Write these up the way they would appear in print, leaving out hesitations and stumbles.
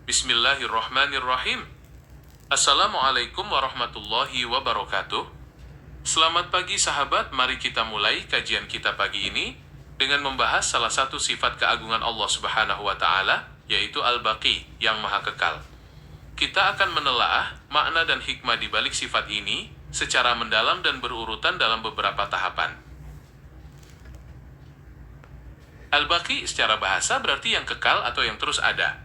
Bismillahirrahmanirrahim. Assalamualaikum warahmatullahi wabarakatuh. Selamat pagi sahabat, mari kita mulai kajian kita pagi ini dengan membahas salah satu sifat keagungan Allah Subhanahu wa Ta'ala, yaitu Al-Baqi, yang Maha Kekal. Kita akan menelaah makna dan hikmah di balik sifat ini secara mendalam dan berurutan dalam beberapa tahapan. Al-Baqi secara bahasa berarti yang kekal atau yang terus ada.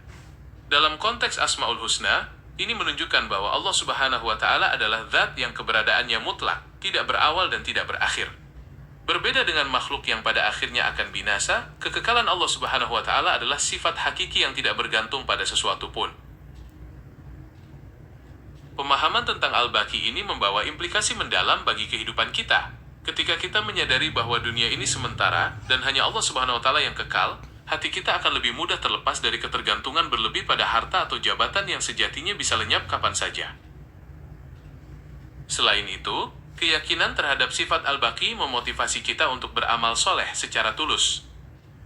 Dalam konteks Asmaul Husna, ini menunjukkan bahwa Allah Subhanahu wa Ta'ala adalah zat yang keberadaannya mutlak, tidak berawal dan tidak berakhir. Berbeda dengan makhluk yang pada akhirnya akan binasa, kekekalan Allah Subhanahu wa Ta'ala adalah sifat hakiki yang tidak bergantung pada sesuatu pun. Pemahaman tentang Al-Baqi ini membawa implikasi mendalam bagi kehidupan kita. Ketika kita menyadari bahwa dunia ini sementara dan hanya Allah Subhanahu wa Ta'ala yang kekal, hati kita akan lebih mudah terlepas dari ketergantungan berlebih pada harta atau jabatan yang sejatinya bisa lenyap kapan saja. Selain itu, keyakinan terhadap sifat Al-Baqi memotivasi kita untuk beramal soleh secara tulus.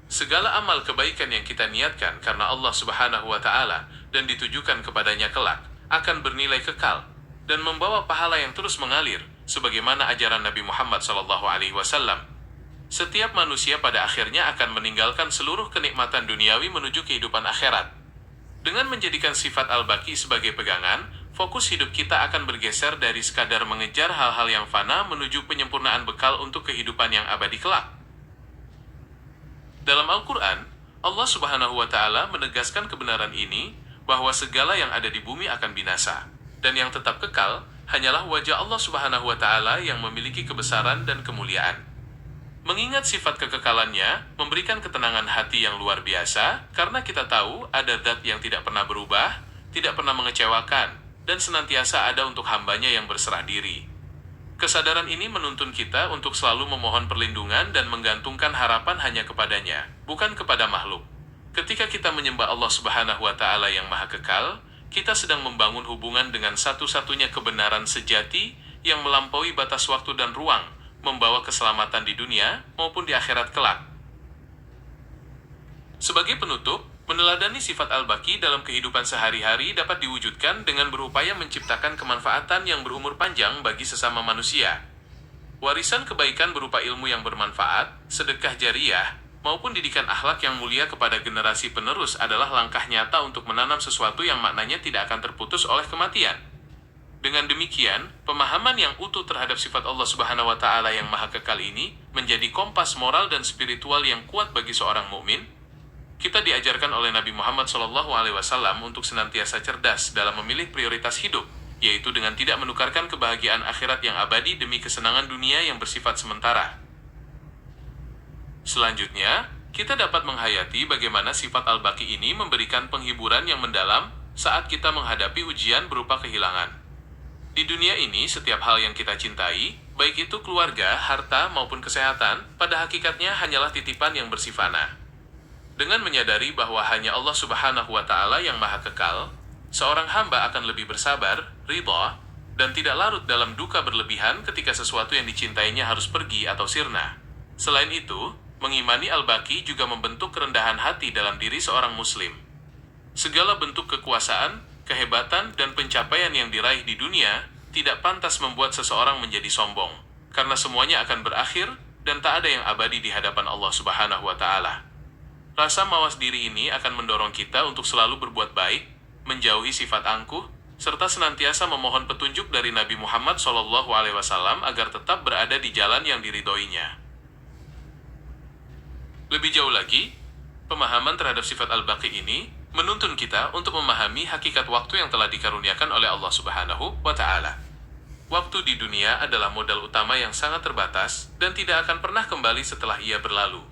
Segala amal kebaikan yang kita niatkan karena Allah Subhanahu wa Ta'ala dan ditujukan kepadanya kelak akan bernilai kekal dan membawa pahala yang terus mengalir, sebagaimana ajaran Nabi Muhammad SAW. Setiap manusia pada akhirnya akan meninggalkan seluruh kenikmatan duniawi menuju kehidupan akhirat. Dengan menjadikan sifat Al-Baqi sebagai pegangan, fokus hidup kita akan bergeser dari sekadar mengejar hal-hal yang fana menuju penyempurnaan bekal untuk kehidupan yang abadi kelak. Dalam Al-Quran, Allah Subhanahu wa Ta'ala menegaskan kebenaran ini, bahwa segala yang ada di bumi akan binasa, dan yang tetap kekal hanyalah wajah Allah Subhanahu wa Ta'ala yang memiliki kebesaran dan kemuliaan. Mengingat sifat kekekalannya memberikan ketenangan hati yang luar biasa, karena kita tahu ada zat yang tidak pernah berubah, tidak pernah mengecewakan, dan senantiasa ada untuk hambanya yang berserah diri. Kesadaran ini menuntun kita untuk selalu memohon perlindungan dan menggantungkan harapan hanya kepadanya, bukan kepada makhluk. Ketika kita menyembah Allah Subhanahu wa Ta'ala yang Maha Kekal, kita sedang membangun hubungan dengan satu-satunya kebenaran sejati yang melampaui batas waktu dan ruang, membawa keselamatan di dunia maupun di akhirat kelak. Sebagai penutup, meneladani sifat Al-Baqi dalam kehidupan sehari-hari dapat diwujudkan dengan berupaya menciptakan kemanfaatan yang berumur panjang bagi sesama manusia. Warisan kebaikan berupa ilmu yang bermanfaat, sedekah jariyah, maupun didikan akhlak yang mulia kepada generasi penerus adalah langkah nyata untuk menanam sesuatu yang maknanya tidak akan terputus oleh kematian. Dengan demikian, pemahaman yang utuh terhadap sifat Allah Subhanahu wa Ta'ala yang Maha Kekal ini menjadi kompas moral dan spiritual yang kuat bagi seorang mukmin. Kita diajarkan oleh Nabi Muhammad SAW untuk senantiasa cerdas dalam memilih prioritas hidup, yaitu dengan tidak menukarkan kebahagiaan akhirat yang abadi demi kesenangan dunia yang bersifat sementara. Selanjutnya, kita dapat menghayati bagaimana sifat Al-Baqi ini memberikan penghiburan yang mendalam saat kita menghadapi ujian berupa kehilangan. Di dunia ini, setiap hal yang kita cintai, baik itu keluarga, harta, maupun kesehatan, pada hakikatnya hanyalah titipan yang bersifana. Dengan menyadari bahwa hanya Allah Subhanahu wa Ta'ala yang Maha Kekal, seorang hamba akan lebih bersabar, ridha, dan tidak larut dalam duka berlebihan ketika sesuatu yang dicintainya harus pergi atau sirna. Selain itu, mengimani Al-Baqi juga membentuk kerendahan hati dalam diri seorang muslim. Segala bentuk kekuasaan, kehebatan, dan pencapaian yang diraih di dunia tidak pantas membuat seseorang menjadi sombong, karena semuanya akan berakhir dan tak ada yang abadi di hadapan Allah Subhanahu wa Ta'ala. Rasa mawas diri ini akan mendorong kita untuk selalu berbuat baik, menjauhi sifat angkuh, serta senantiasa memohon petunjuk dari Nabi Muhammad SAW agar tetap berada di jalan yang diridhoinya. Lebih jauh lagi, pemahaman terhadap sifat Al-Baqi ini menuntun kita untuk memahami hakikat waktu yang telah dikaruniakan oleh Allah Subhanahu wa Ta'ala. Waktu di dunia adalah modal utama yang sangat terbatas dan tidak akan pernah kembali setelah ia berlalu.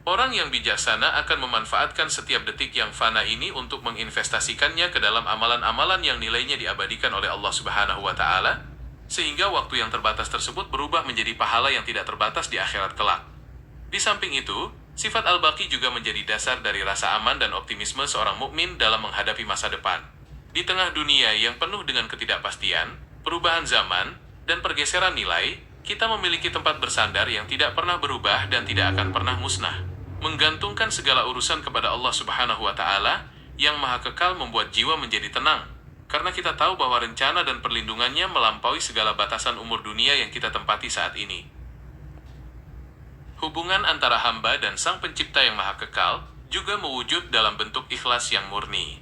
Orang yang bijaksana akan memanfaatkan setiap detik yang fana ini untuk menginvestasikannya ke dalam amalan-amalan yang nilainya diabadikan oleh Allah Subhanahu wa Ta'ala, sehingga waktu yang terbatas tersebut berubah menjadi pahala yang tidak terbatas di akhirat kelak. Di samping itu, sifat Al-Baqi juga menjadi dasar dari rasa aman dan optimisme seorang mukmin dalam menghadapi masa depan. Di tengah dunia yang penuh dengan ketidakpastian, perubahan zaman, dan pergeseran nilai, kita memiliki tempat bersandar yang tidak pernah berubah dan tidak akan pernah musnah. Menggantungkan segala urusan kepada Allah Subhanahu wa Ta'ala Yang Maha Kekal membuat jiwa menjadi tenang, karena kita tahu bahwa rencana dan perlindungannya melampaui segala batasan umur dunia yang kita tempati saat ini. Hubungan antara hamba dan Sang Pencipta yang Maha Kekal juga mewujud dalam bentuk ikhlas yang murni.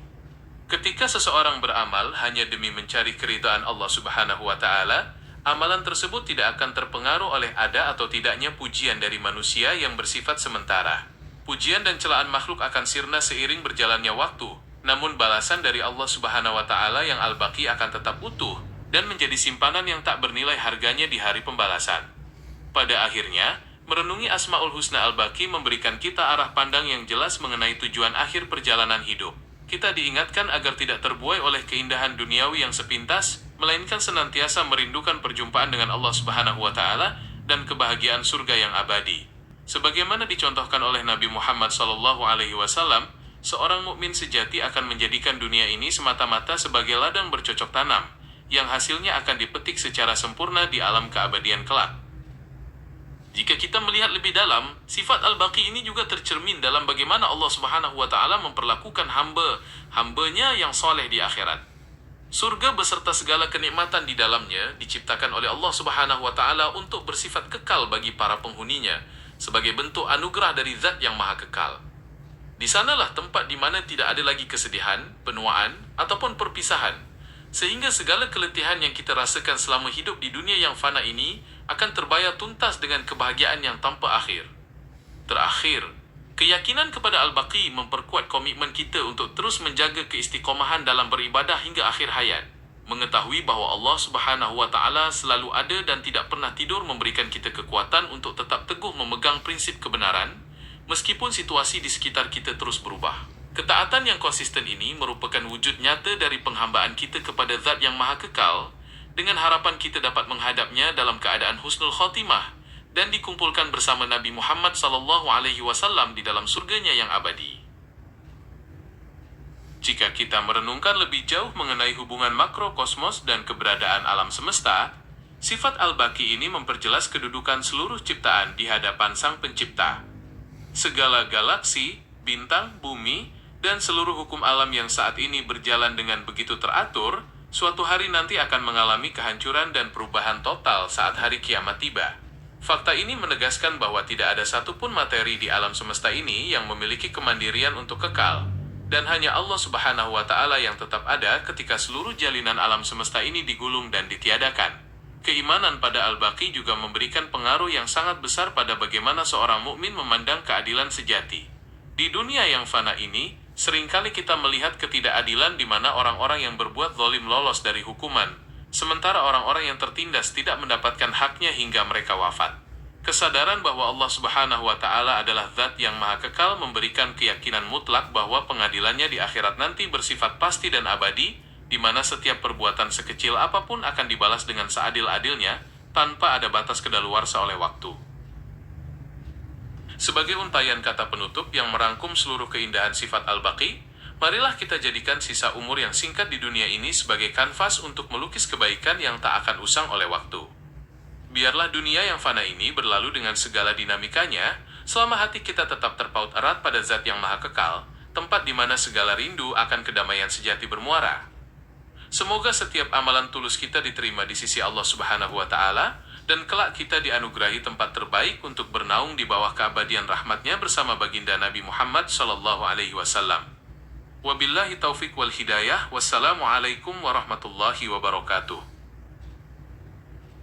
Ketika seseorang beramal hanya demi mencari keridhaan Allah Subhanahu wa Ta'ala, amalan tersebut tidak akan terpengaruh oleh ada atau tidaknya pujian dari manusia yang bersifat sementara. Pujian dan celaan makhluk akan sirna seiring berjalannya waktu, namun balasan dari Allah Subhanahu wa Ta'ala yang Al-Baqi akan tetap utuh dan menjadi simpanan yang tak bernilai harganya di hari pembalasan. Pada akhirnya, merenungi Asmaul Husna Al-Baqi memberikan kita arah pandang yang jelas mengenai tujuan akhir perjalanan hidup. Kita diingatkan agar tidak terbuai oleh keindahan duniawi yang sepintas, melainkan senantiasa merindukan perjumpaan dengan Allah Subhanahu wa Ta'ala dan kebahagiaan surga yang abadi. Sebagaimana dicontohkan oleh Nabi Muhammad SAW, seorang mukmin sejati akan menjadikan dunia ini semata-mata sebagai ladang bercocok tanam, yang hasilnya akan dipetik secara sempurna di alam keabadian kelak. Jika kita melihat lebih dalam, sifat Al-Baqi ini juga tercermin dalam bagaimana Allah Subhanahu wa Ta'ala memperlakukan hamba-hambanya yang soleh di akhirat. Surga beserta segala kenikmatan di dalamnya diciptakan oleh Allah Subhanahu wa Ta'ala untuk bersifat kekal bagi para penghuninya, sebagai bentuk anugerah dari Zat yang Maha Kekal. Di sanalah tempat di mana tidak ada lagi kesedihan, penuaan, ataupun perpisahan, sehingga segala keletihan yang kita rasakan selama hidup di dunia yang fana ini akan terbayar tuntas dengan kebahagiaan yang tanpa akhir. Terakhir, keyakinan kepada Al-Baqi memperkuat komitmen kita untuk terus menjaga keistiqomahan dalam beribadah hingga akhir hayat. Mengetahui bahwa Allah Subhanahu wa Ta'ala selalu ada dan tidak pernah tidur memberikan kita kekuatan untuk tetap teguh memegang prinsip kebenaran, meskipun situasi di sekitar kita terus berubah. Ketaatan yang konsisten ini merupakan wujud nyata dari penghambaan kita kepada Zat yang Maha Kekal, dengan harapan kita dapat menghadapnya dalam keadaan husnul khotimah dan dikumpulkan bersama Nabi Muhammad SAW di dalam surganya yang abadi. Jika kita merenungkan lebih jauh mengenai hubungan makrokosmos dan keberadaan alam semesta, sifat Al-Baqi ini memperjelas kedudukan seluruh ciptaan di hadapan Sang Pencipta. Segala galaksi, bintang, bumi, dan seluruh hukum alam yang saat ini berjalan dengan begitu teratur, suatu hari nanti akan mengalami kehancuran dan perubahan total saat hari kiamat tiba. Fakta ini menegaskan bahwa tidak ada satupun materi di alam semesta ini yang memiliki kemandirian untuk kekal, dan hanya Allah Subhanahu wa Ta'ala yang tetap ada ketika seluruh jalinan alam semesta ini digulung dan ditiadakan. Keimanan pada Al-Baqi juga memberikan pengaruh yang sangat besar pada bagaimana seorang mukmin memandang keadilan sejati. Di dunia yang fana ini, seringkali kita melihat ketidakadilan di mana orang-orang yang berbuat zalim lolos dari hukuman, sementara orang-orang yang tertindas tidak mendapatkan haknya hingga mereka wafat. Kesadaran bahwa Allah Subhanahu wa Ta'ala adalah Zat yang Maha Kekal memberikan keyakinan mutlak bahwa pengadilannya di akhirat nanti bersifat pasti dan abadi, di mana setiap perbuatan sekecil apapun akan dibalas dengan seadil-adilnya, tanpa ada batas kedaluarsa oleh waktu. Sebagai untayan kata penutup yang merangkum seluruh keindahan sifat Al-Baqi, marilah kita jadikan sisa umur yang singkat di dunia ini sebagai kanvas untuk melukis kebaikan yang tak akan usang oleh waktu. Biarlah dunia yang fana ini berlalu dengan segala dinamikanya, selama hati kita tetap terpaut erat pada Zat yang Maha Kekal, tempat di mana segala rindu akan kedamaian sejati bermuara. Semoga setiap amalan tulus kita diterima di sisi Allah Subhanahu wa Ta'ala, dan kelak kita dianugerahi tempat terbaik untuk bernaung di bawah keabadian rahmatnya bersama baginda Nabi Muhammad SAW. Wabillahi taufiq wal hidayah. Wassalamualaikum warahmatullahi wabarakatuh.